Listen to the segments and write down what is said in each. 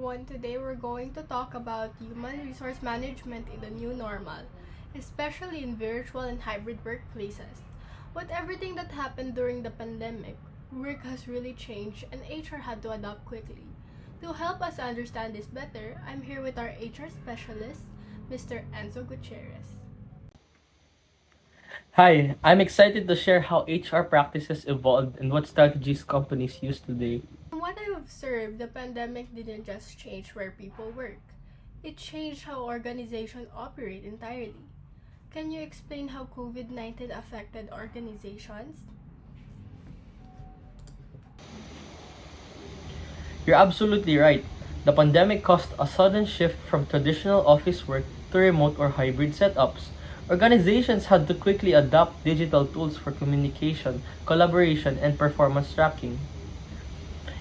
everyone. Today we're going to talk about human resource management in the new normal, especially in virtual and hybrid workplaces. With everything that happened during the pandemic, work has really changed and HR had to adapt quickly. To help us understand this better, I'm here with our HR specialist, Mr. Enzo Gutierrez. Hi, I'm excited to share how HR practices evolved and what strategies companies use today. From what I've observed, the pandemic didn't just change where people work. It changed how organizations operate entirely. Can you explain how COVID-19 affected organizations? You're absolutely right. The pandemic caused a sudden shift from traditional office work to remote or hybrid setups. Organizations had to quickly adopt digital tools for communication, collaboration, and performance tracking.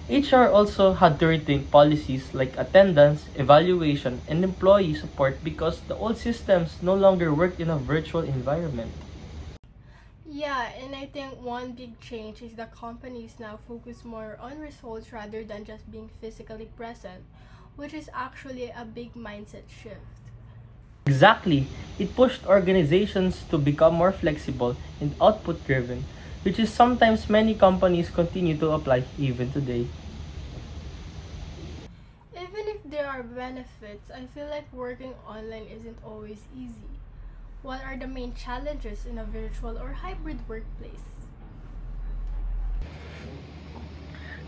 HR also had to rethink policies like attendance, evaluation, and employee support because the old systems no longer worked in a virtual environment. Yeah, and I think one big change is that companies now focus more on results rather than just being physically present, which is actually a big mindset shift. Exactly. It pushed organizations to become more flexible and output driven, which is sometimes many companies continue to apply even today. Even if there are benefits, I feel like working online isn't always easy. What are the main challenges in a virtual or hybrid workplace?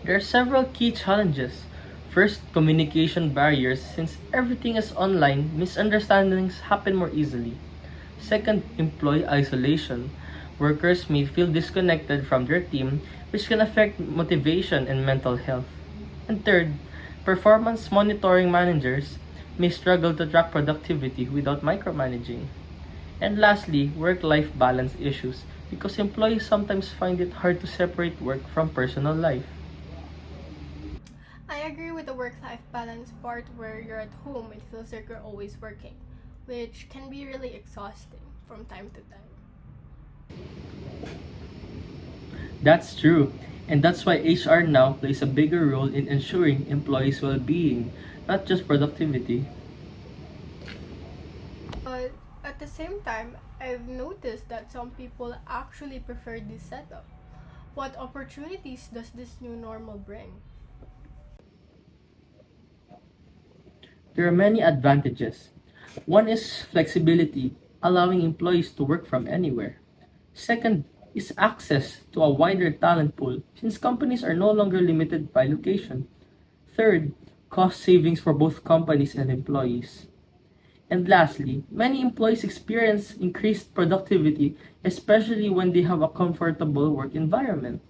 There are several key challenges. First, communication barriers. Since everything is online, misunderstandings happen more easily. Second, employee isolation. Workers may feel disconnected from their team, which can affect motivation and mental health. And third, performance monitoring managers may struggle to track productivity without micromanaging. And lastly, work life balance issues because employees sometimes find it hard to separate work from personal life. I agree with the work-life balance part where you're at home, it feels like you're always working, which can be really exhausting from time to time. That's true, and that's why HR now plays a bigger role in ensuring employees' well being, not just productivity. But at the same time, I've noticed that some people actually prefer this setup. What opportunities does this new normal bring? There are many advantages. One is flexibility, allowing employees to work from anywhere. Second is access to a wider talent pool, since companies are no longer limited by location. Third, cost savings for both companies and employees. And lastly, many employees experience increased productivity, especially when they have a comfortable work environment.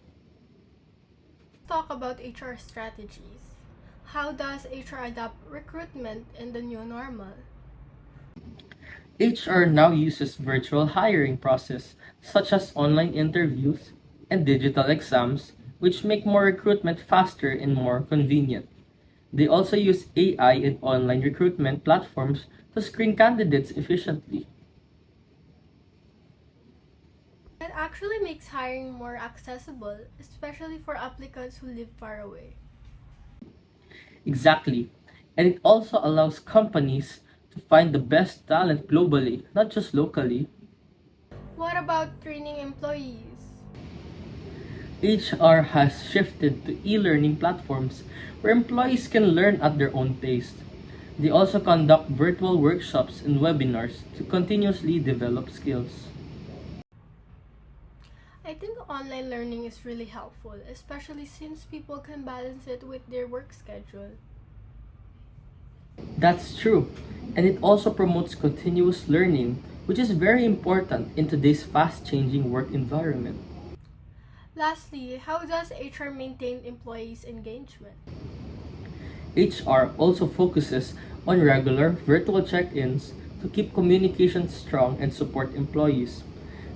Talk about HR strategies. How does HR adapt recruitment in the new normal? HR now uses virtual hiring process such as online interviews and digital exams, which make more recruitment faster and more convenient. They also use AI and online recruitment platforms to screen candidates efficiently. It actually makes hiring more accessible, especially for applicants who live far away. Exactly. And it also allows companies to find the best talent globally, not just locally. What about training employees? HR has shifted to e learning platforms where employees can learn at their own pace. They also conduct virtual workshops and webinars to continuously develop skills. I think online learning is really helpful, especially since people can balance it with their work schedule. That's true, and it also promotes continuous learning, which is very important in today's fast changing work environment. Lastly, how does HR maintain employees' engagement? HR also focuses on regular virtual check ins to keep communication strong and support employees.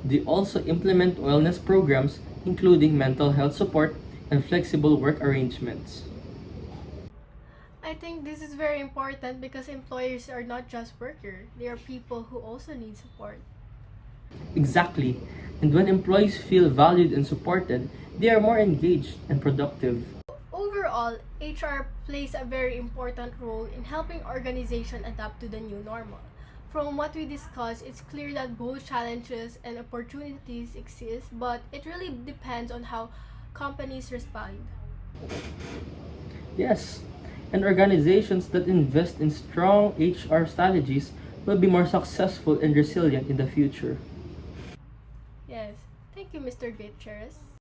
They also implement wellness programs, including mental health support and flexible work arrangements. I think this is very important because employers are not just workers, they are people who also need support. Exactly, and when employees feel valued and supported, they are more engaged and productive. Overall, overall, HR plays a very important role in helping organizations adapt to the new normal. From what we discussed, it's clear that both challenges and opportunities exist, but it really depends on how companies respond. Yes, and organizations that invest in strong HR strategies will be more successful and resilient in the future. Yes. Thank you, Mr. Gutierrez.